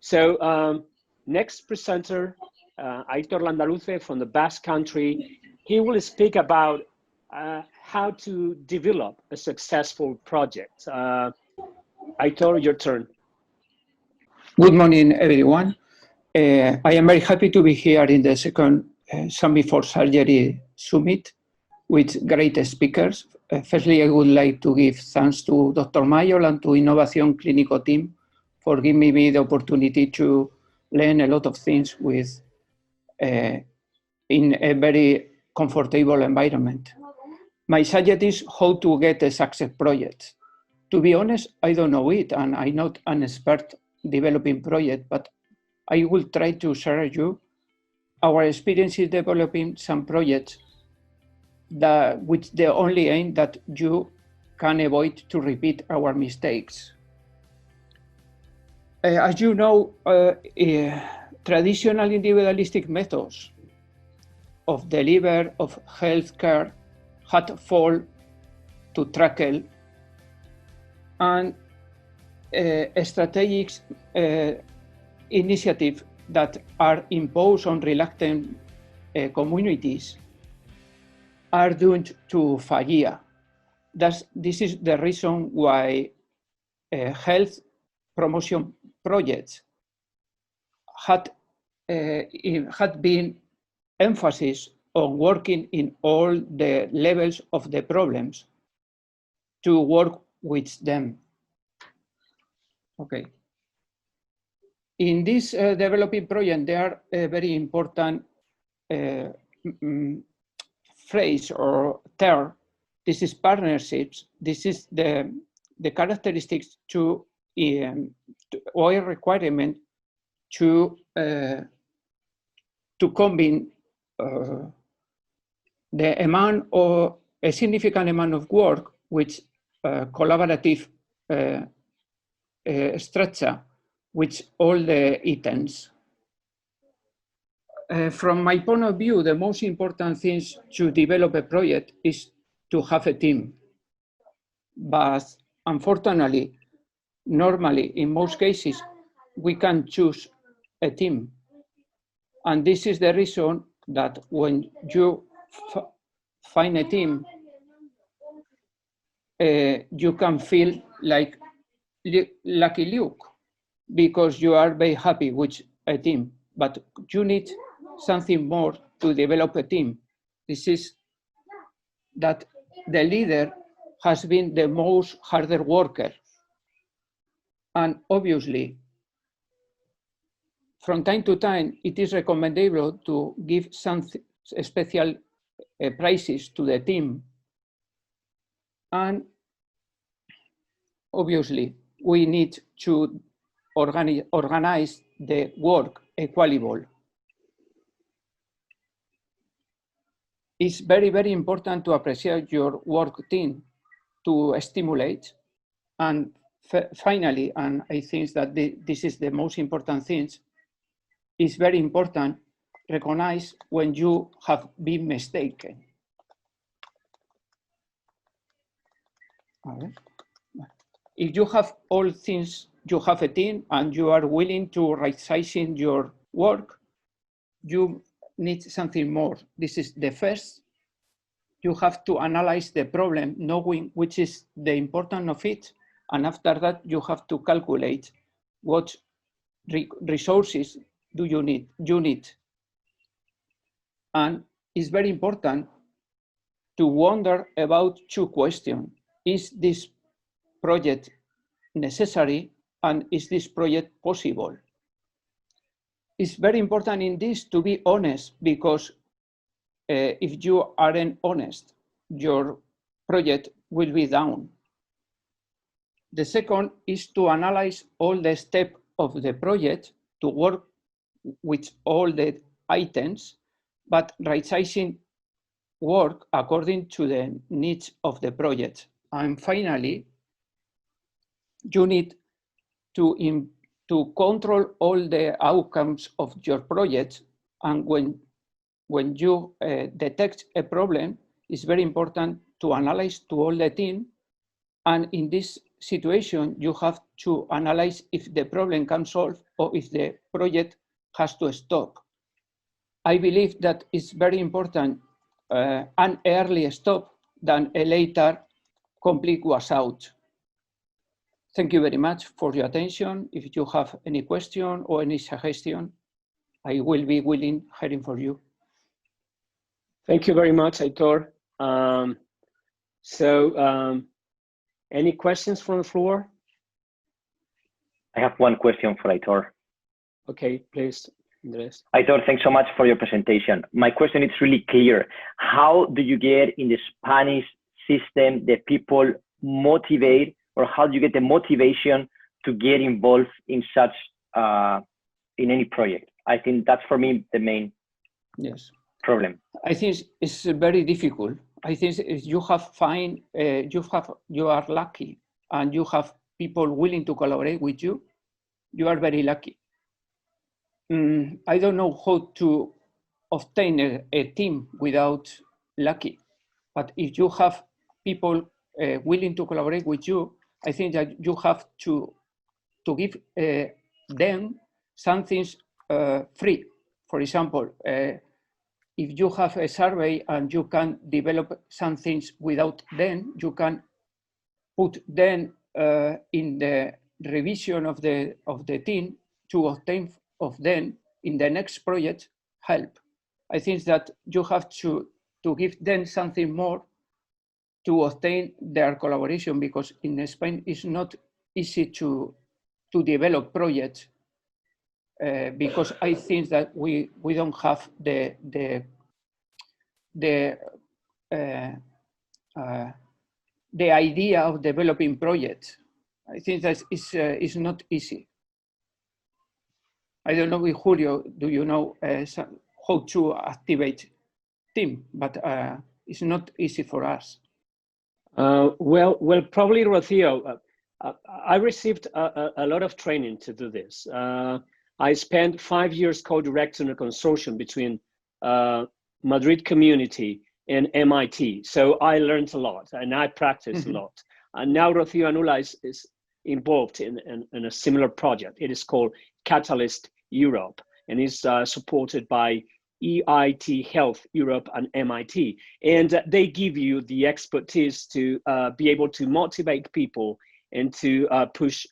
So next presenter, Aitor Landaluce from the Basque Country. He will speak about how to develop a successful project. Aitor, your turn. Good morning, everyone. I am very happy to be here in the second SoMe4Surgery Summit with great speakers. Firstly, I would like to give thanks to Dr. Mayol and to Innovación Clínico team for giving me the opportunity to learn a lot of things with in a very comfortable environment. My subject is how to get a success project. To be honest, I don't know it, and I'm not an expert developing project, but I will try to share you our experiences developing some projects which the only aim that you can avoid to repeat our mistakes. As you know, traditional individualistic methods of delivery of healthcare had fall to tackle, and strategic initiatives that are imposed on reluctant communities are doomed to failure. This is the reason why health promotion projects had been emphasis on working in all the levels of the problems to work with them. Okay. In this developing project, there are a very important phrase or term. This is partnerships. This is the characteristics to or a requirement to combine the amount or a significant amount of work with collaborative structure with all the items. From my point of view, the most important things to develop a project is to have a team. But unfortunately, normally, in most cases, we can choose a team. And this is the reason that when you find a team, you can feel like Lucky Luke, because you are very happy with a team, but you need something more to develop a team. This is that the leader has been the most harder worker. And obviously, from time to time, it is recommendable to give some special prizes to the team. And obviously, we need to organize the work equally. It's very, very important to appreciate your work team, to stimulate. And finally, and I think that this is the most important thing, it's very important to recognize when you have been mistaken. If you have all things, you have a team and you are willing to right-sizing your work, you need something more. This is the first. You have to analyze the problem, knowing which is the importance of it. And after that, you have to calculate what resources do you need. And it's very important to wonder about two questions. Is this project necessary, and is this project possible? It's very important in this to be honest, because if you aren't honest, your project will be down. The second is to analyze all the steps of the project, to work with all the items, but right-sizing work according to the needs of the project. And finally, you need to control all the outcomes of your project. And when you detect a problem, it's very important to analyze to all the team. And in this situation, you have to analyze if the problem can solve or if the project has to stop. I believe that it's very important an early stop than a later complete washout. Thank you very much for your attention. If you have any question or any suggestion, I will be willing hearing for you. Thank you very much, Aitor. Any questions from the floor? I have one question for Aitor. Okay, please, Andres. Aitor, thanks so much for your presentation. My question is really clear. How do you get in the Spanish system the people motivate, or how do you get the motivation to get involved in such, in any project? I think that's for me the main problem. I think it's very difficult. I think if you have you are lucky and you have people willing to collaborate with you, you are very lucky. I don't know how to obtain a team without lucky, but if you have people willing to collaborate with you, I think that you have to give them something free. For example, if you have a survey and you can develop some things without them, you can put them in the revision of the team to obtain of them in the next project help. I think that you have to give them something more to obtain their collaboration, because in Spain it's not easy to develop projects because I think that we don't have the idea of developing projects. I think that is not easy. I don't know if Julio, do you know how to activate team, but it's not easy for us. Well, probably Rocío, I received a lot of training to do this. I spent 5 years co-directing a consortium between Madrid community and MIT. So I learned a lot and I practiced a lot. And now Rocío Anula is involved in a similar project. It is called Catalyst Europe and is supported by EIT Health Europe and MIT. And they give you the expertise to be able to motivate people and to push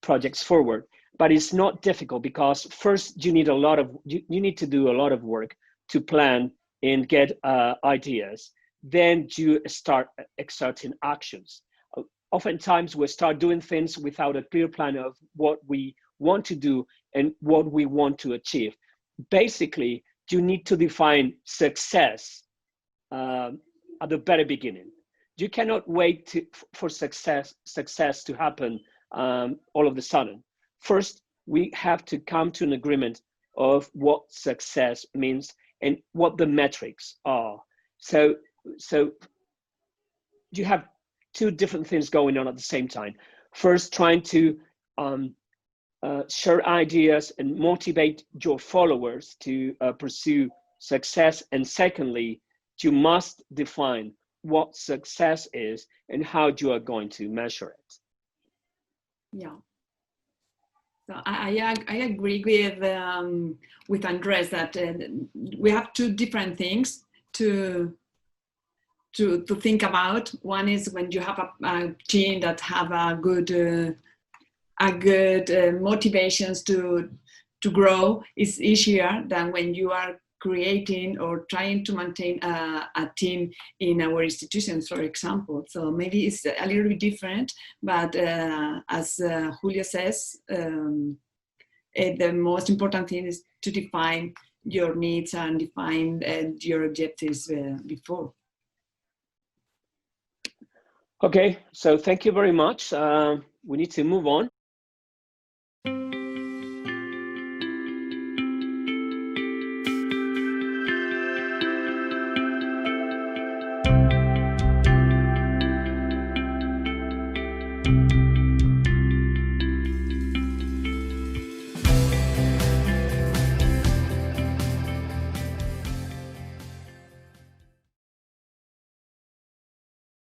projects forward. But it's not difficult because first you need you need to do a lot of work to plan and get ideas. Then you start exerting actions. Oftentimes we start doing things without a clear plan of what we want to do and what we want to achieve. Basically, you need to define success at the very beginning. You cannot wait for success to happen all of a sudden. First, we have to come to an agreement of what success means and what the metrics are. So you have two different things going on at the same time. First, trying to share ideas and motivate your followers to pursue success. And secondly, you must define what success is and how you are going to measure it. Yeah. So I agree with Andres that we have two different things to think about. One is when you have a team that have a good motivations to grow. It's easier than when you are creating or trying to maintain a team in our institutions, for example. So maybe it's a little bit different, but as Julio says, the most important thing is to define your needs and define your objectives before. Okay, so thank you very much. We need to move on.